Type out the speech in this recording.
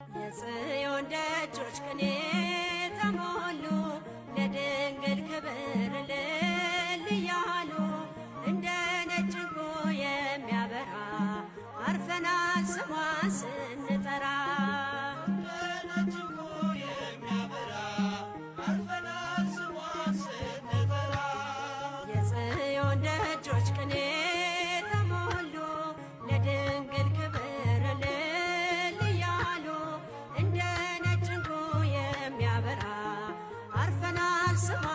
የጽዮን ደጆች ቅኔ ተሞሉ ለድንግል ክብር እልል እያሉ እንደ ነጭ ዕንቁ የሚያበራ አርፈናል ስሟን ስንጠራ። የጽዮን ደጆች ቅኔ ተሞሉ ለድንግል ክብር እልል እያሉ እንደ ነጭ ዕንቁ የሚያበራ አርፈናል ስሟን